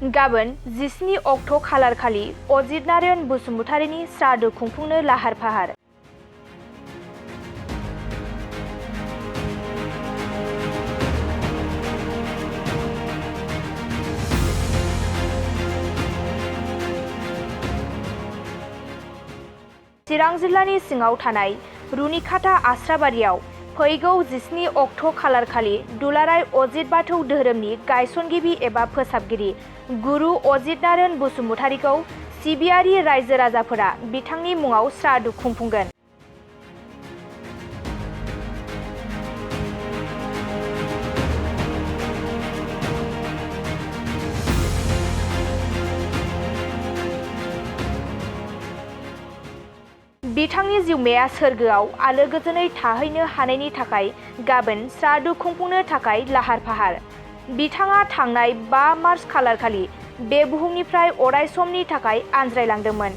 गाबोन 17 अक्ट' खालारखालि अजित नारायण बसुमतारीनि श्राद्ध खुंफुंनो लाहार फाहार। चिरां जिल्लानि सिङाव थानाय रुनिखाता आस्राबारियाव फैगौ 17 अक्ट' खालारखालि दुलाराय अजित बाथौ धोरोमनि गायसनगिरि एबा फोसाबगिरि गुरु अजित नारायण बसुमतारीखौ सिबियारि रायजो राजाफोरा बिथांनि मुङाव श्राद्ध खुंफुंगोन। बिथांनि जिउमाया सोरगोआव आलो गोजोनै थाहैनो हानायनि थाखाय गाबोन श्राद्ध खुंफुंनो थाखाय लाहार फाहार। बिथाङा थांनाय 5 मार्च खालारखालि बे बुहुमनिफ्राय अराय समनि थाखाय आनज्रायलांदोंमोन।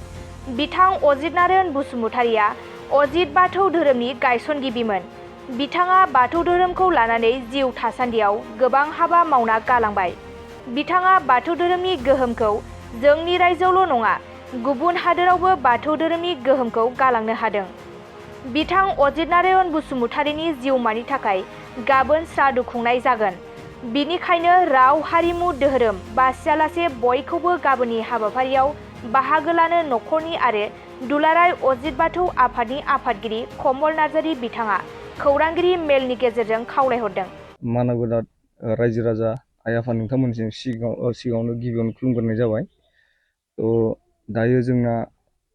बिथां अजित नारायण बसुमतारीया अजित बाथौ धोरोमनि गायसनगिरिमोन। बिथाङा बाथौ धोरोमखौ लानानै जिउ थासान्दियाव गोबां हाबा मावना गालांबाय। बिथाङा बाथौ धोरोमनि गोहोमखौ जोंनि रायजोआवल' नङा गुबुन हादोरावबो बाथौ धोरोमनि गोहोमखौ गालांनो हादों। बिथां अजित नारायण बसुमतारीनि जिउमानि थाखाय गाबोन श्राद्ध खुंनाय जागोन। बिनिखायनो राव हारिमु धोरोम बासियालासे बयखौबो गाबोननि हाबाफारियाव बाहागो लानो नखरनि आरो दुलाराय अजित बाथौ आफादनि आफादगिरि कमल नार्जारी बिथाङा खौरांगिरि मेलनि गेजेरजों खावलायहरदों। मानगोनां रायजो राजा आइ आफा नोंथांमोनजों सिगाङावनो गिबियावनो खुलुमग्रोनाय जाबाय। दायो जोंना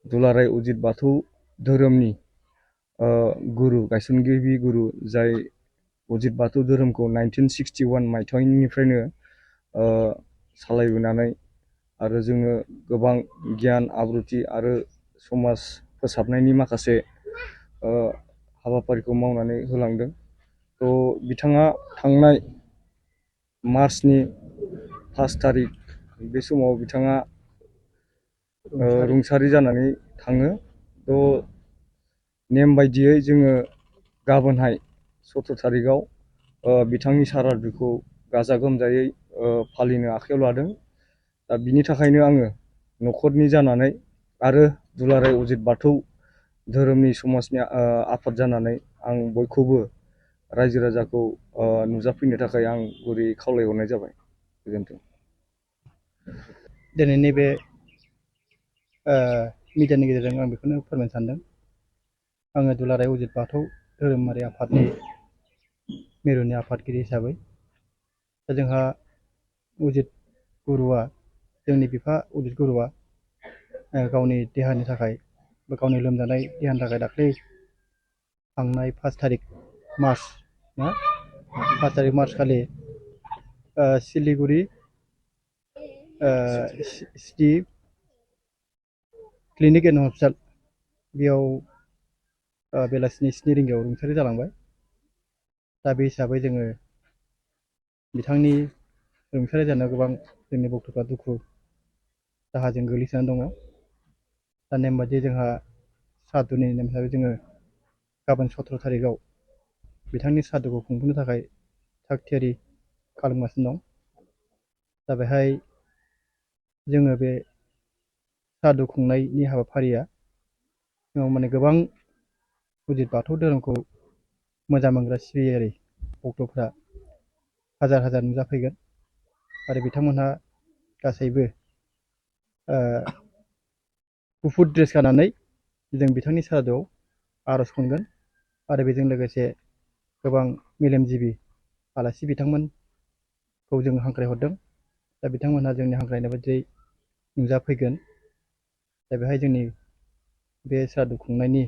दुलाराय अजित बाथौ धोरोमनि गुरु गायसनगिरि गुरु जाय अजित बाथौ धोरोमखौ 1961 मायथाइनिफ्रायनो सालायबोनानै आरो जोङो गोबां गियान आब्रुथि आरो समाज फोसाबनायनि माखासे हाबाफारिखौ मावनानै होलांदों। बिथाङा थांनाय मार्चनि 1 थारिख बे समाव बिथाङा रुंसारि जानानै थाङो। नेम बायदियै जोङो गाबोनहाय 17 थारिखआव बिथांनि सारादुखौ गाजा गोमजायै फालिनो आखायाव लादों। दा बिनि थाखायनो आङो न'खरनि जानानै आरो दुलाराय अजित बाथौ धोरोमनि समाजनि आफाद जानानै आं बयखौबो रायजो राजाखौ नुजाफैनो थाखाय आं गुरै खावलायहरनाय जाबाय। गोजोन्थों। दिनैनि बे मिडियानि गेजेरजों आं बेखौनो फोरमायनो सानदों। आङो दुलाराय अजित बाथौ धोरोमारि आफादनि मिरुनि आफादगिरि हिसाबै दा जोंहा अजित गुरुआ जोंनि बिफा अजित गुरुआ गावनि देहानि थाखाय बा गावनि लोमजानाय देहानि थाखाय दाख्लै थांनाय 5 थारिख मार्च 5 थारिख मार्च खालि Siliguri city clinic and hospital बेयाव बेलासिनि 7 रिंगायाव रुंसारि जालांबाय। दा बे हिसाबै जोङो बिथांनि रुंसारि जानायाव गोबां जोंनि भक्तफ्रा दुखु दाहाजों गोग्लैसोनानै दङ। दा नेम बायदि जोंहा सारादुनि नेम हिसाबै जोङो गाबोन 17 थारिखआव बिथांनि सारादुखौ खुंफुंनो थाखाय थाग थियारि खालामगासिनो दं। दा बेहाय जोङो बे सारादु खुंनायनि हाबाफारिया माने गोबां अजित बाथौ धोरोमखौ मोजां मोनग्रा सिबियारि भक्तफ्रा हाजार हाजार नुजाफैगोन आरो बिथांमोनहा गासैबो गुफुर ड्रेस गाननानै जों बिथांनि सारादुआव आर'ज खनगोन आरो बेजों लोगोसे गोबां मेलेमजिबि आलासि बिथांमोनखौ जों हांख्रायहरदों। दा बिथांमोनहा जोंनि हांख्रायनाय बायदियै नुजाफैगोन। दा बेहाय जोंनि बे सारादु खुंनायनि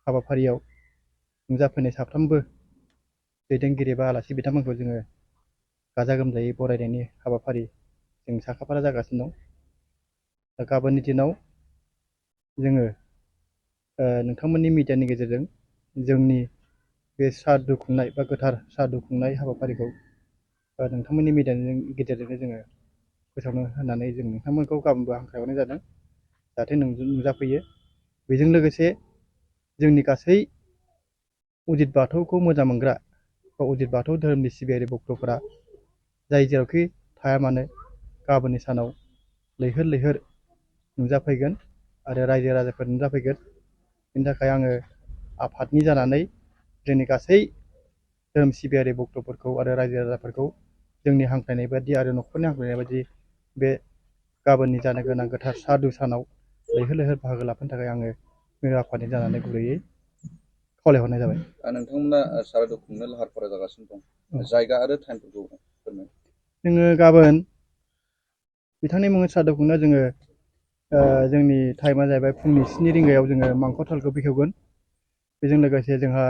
हाबाफारियाव नुजाफैनाय साफ्रोमबो दैदेनगिरि बा आलासि बिथांमोनखौ जोङो गाजा गोमजायै बरायनायनि हाबाफारि जों साखाफारा जागासिनो दं। दा गाबोननि दिनाव जोङो नोंथांमोननि मिडियानि गेजेरजों जोंनि बे सारादु खुंनाय बा गोथार सारादु खुंनाय हाबाफारिखौ नोंथांमोननि मिडियानि गेजेरजोंनो जोङो फोसावनो होननानै जों नोंथांमोनखौ गाबोनबो हांख्रायहरनाय जादों जाहाथे नुजाफैयो। बेजों लोगोसे जोंनि गासै अजित बाथौखौ मोजां मोनग्रा बा अजित बाथौ धोरोमनि सिबियारि भक्तफोरा जाय जेरावखि थाया मानो गाबोननि सानाव लैहोर लैहोर नुजाफैगोन आरो रायजो राजाफोर नुजाफैगोन। बेनि थाखाय आङो आफादनि जानानै जोंनि गासै धोरोम सिबियारि भक्तफोरखौ आरो रायजो राजाफोरखौ जोंनि हांख्रायनाय बायदि आरो न'खरनि हांख्रायनाय बायदि बे गाबोननि जानो गोनां गोथार सारादु सानाव लैहोर लैहोर बाहागो लाफैनो थाखाय आङो मिरु आफादनि जानानै गुरैयै खावलायहरनाय जाबाय। नोंथांमोना सारादु खुंनो लाहार फाहार जागासिनो दं, जायगा आरो टाइमफोरखौ फोरमाय। जोङो गाबोन बिथांनि मुङै सारादु खुंनो जोङो जोंनि टाइमा जाहैबाय फुंनि 7 रिंगायाव जोङो मांखरथालखौ बेखेवगोन। बेजों लोगोसे जोंहा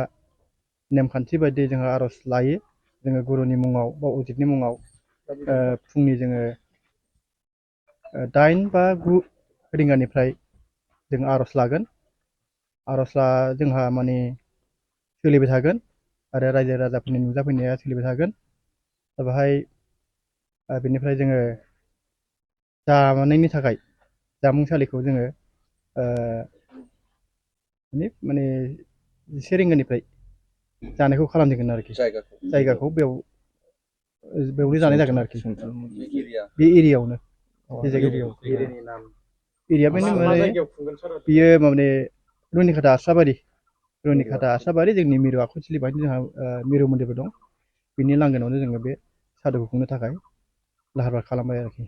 नेमखान्थि बायदियै जोंहा आर'ज लायो। जोङो गुरुनि मुङाव बा अजितनि मुङाव फुंनि जोङो 8 बा 9 रिंगानिफ्राय जों आर'ज लागोन। आर'जआ जोंहा माने सोलिबाय थागोन आरो रायजो राजाफोरनि नुजाफैनाया सोलिबाय थागोन। दा बेहाय बेनिफ्राय जोङो जानायनि थाखाय जामुंसालिखौ जोङो माने 11 रिंगानिफ्राय जानायखौ खालामजोबगोन आरोखि। जायगाखौ बेयावनो जानाय जागोन आरोखि। बे एरियायावनो एरिया माने बियो माने रुनिखाता आस्राबारि जोंनि मिरु आखुथिलि बाहायनो जोंहा मिरु मन्दिरबो दं। बिनि लांगोनायावनो जोङो बे सारादुखौ खुंनो थाखाय लाहार फाहार खालामबाय आरोखि।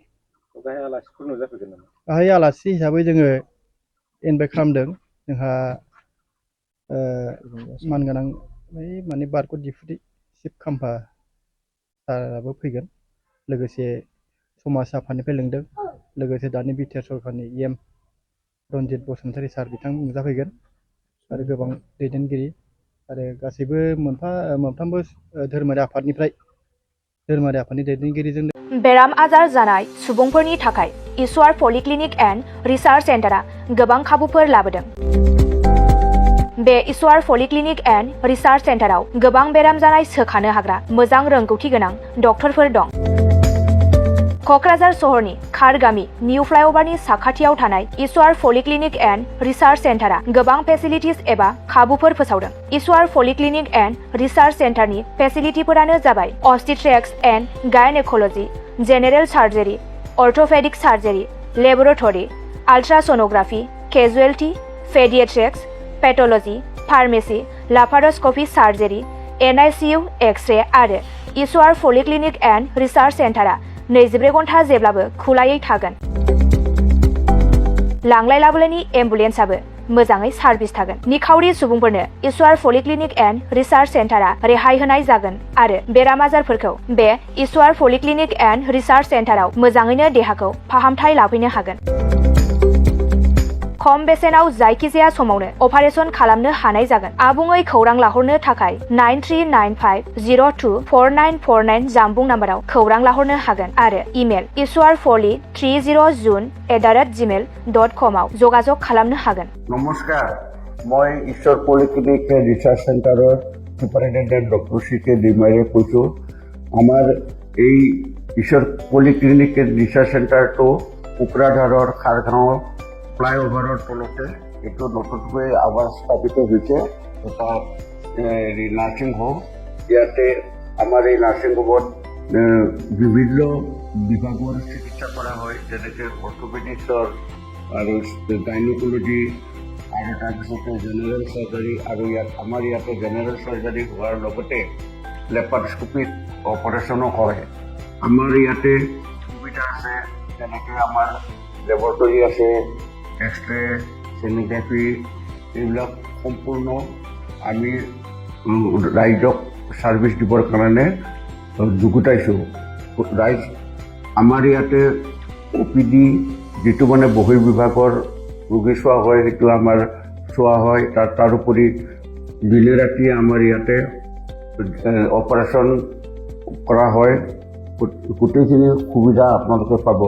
गाहाय आलासि हिसाबै जोङो इनभाइट खालामदों। जोंहा मानगोनां माने बारग' डिपुटि चिफ खाम्फा साराबो फैगोन। लोगोसे समाज आफादनिफ्राय लिंदों। लोगोसे दानि बिटिआर सरकारनि EM रन्जित बसुमतारी सार बिथां नुजाफैगोन आरो गोबां दैदेनगिरि आरो गासैबो मोनफ्रोमबो धोरोमारि आफादनि दैदेनगिरिजों बेराम आजार जानाय सुबुंफोरनि थाखाय ईश्वर पलिक्लिनिक एन्ड रिसार्च सेन्टारा गोबां खाबुफोर लाबोदों। बे ईश्वर पलिक्लिनिक एन्ड रिसार्च सेन्टाराव गोबां बेराम जानाय सोखानो हाग्रा मोजां रोंगौथि गोनां डक्टरफोर दं। क'क्राझार सहरनि खार गामि निउ फ्लाइअभारनि साखाथियाव थानाय ईश्वर पलिक्लिनिक एन्ड रिसार्च सेन्टारा गोबां फेसिलिटिज एबा खाबुफोर फोसावदों। ईश्वर पलिक्लिनिक एन्ड रिसार्च सेन्टारनि फेसिलिटिफोरानो जाबाय obstetrics and gynaecology, general surgery, orthopaedic surgery, laboratory, ultrasonography, casualty, paediatrics, pathology, pharmacy, laparoscopy surgery, NICU, X ray आरो ईश्वर पलिक्लिनिक एन्ड रिसार्च सेन्टारा 24 घन्टा जेब्लाबो खुलायै थागोन। लांलाय लाबोलायनि एम्बुलेन्सआबो मोजाङै सार्भिस थागोन। निखावरि सुबुंफोरनो ईश्वर पलिक्लिनिक एन्ड रिसार्च सेन्टारा रेहाय होनाय जागोन आरो बेराम आजारफोरखौ बे ईश्वर पलिक्लिनिक एन्ड रिसार्च सेन्टाराव मोजाङैनो देहाखौ फाहामथाय लाफैनो हागोन। खम बेसेनाव जायखिजाया समावनो अपारेशन खालामनो हानाय जागोन। आबुङै खौरां लाहरनो थाखाय 9395024949 जानबुं नाम्बाराव खौरां लाहरनो हागोन आरो इमेल ishwarpoli30@gmail.com आव जगाजग खालामनो हागोन। नमस्कार, मैं ईश्वर पलिक्लिनिक रिसार्च सेन्टारर सुपारिनटेन्डेन्ट डक्टर CK डिमारे কৈছো। आमार এই ईश्वर पलिक्लिनिक रिसार्च सेन्टारটো কোকৰাঝাৰৰ খাৰগাঁও ফ্লাইঅভাৰৰ তলতে এইটো নতুনকৈ আবাস স্থাপিত হৈছে। এটা নাৰ্ছিং হোম। ইয়াতে আমাৰ এই নাৰ্ছিং হোমত বিভিন্ন বিভাগৰ চিকিৎসা কৰা হয়, যেনেকৈ অৰ্থপেডিক্সৰ আৰু গাইনক'লজি আৰু তাৰপিছতে জেনেৰেল চাৰ্জাৰী আৰু আমাৰ ইয়াতে জেনেৰেল চাৰ্জাৰী হোৱাৰ লগতে লেপাৰস্কোপিক অপাৰেশ্যনো হয়। আমাৰ ইয়াতে সুবিধা আছে, যেনেকৈ আমাৰ লেবৰেটৰী আছে, এক্স-ৰে, ছ'ন'গ্ৰাফি, এইবিলাক সম্পূৰ্ণ আমি ৰাইজক ছাৰ্ভিচ দিবৰ কাৰণে যুগুতাইছোঁ। ৰাইজ আমাৰ ইয়াতে OPD যিটো মানে বহিৰ্বিভাগৰ ৰোগী চোৱা হয়, সেইটো আমাৰ চোৱা হয়। তাৰোপৰি দিনে ৰাতিয়ে আমাৰ ইয়াতে অপাৰেশ্যন কৰা হয়। গোটেইখিনি সুবিধা আপোনালোকে পাব।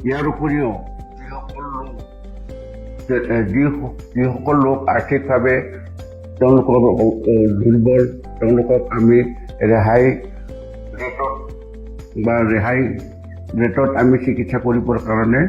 ইয়াৰ উপৰিও যিসকল লোক আৰ্থিকভাৱে তেওঁলোকৰ দুৰ্বল, তেওঁলোকক আমি ৰেহাই ৰেটত আমি চিকিৎসা কৰিবৰ কাৰণে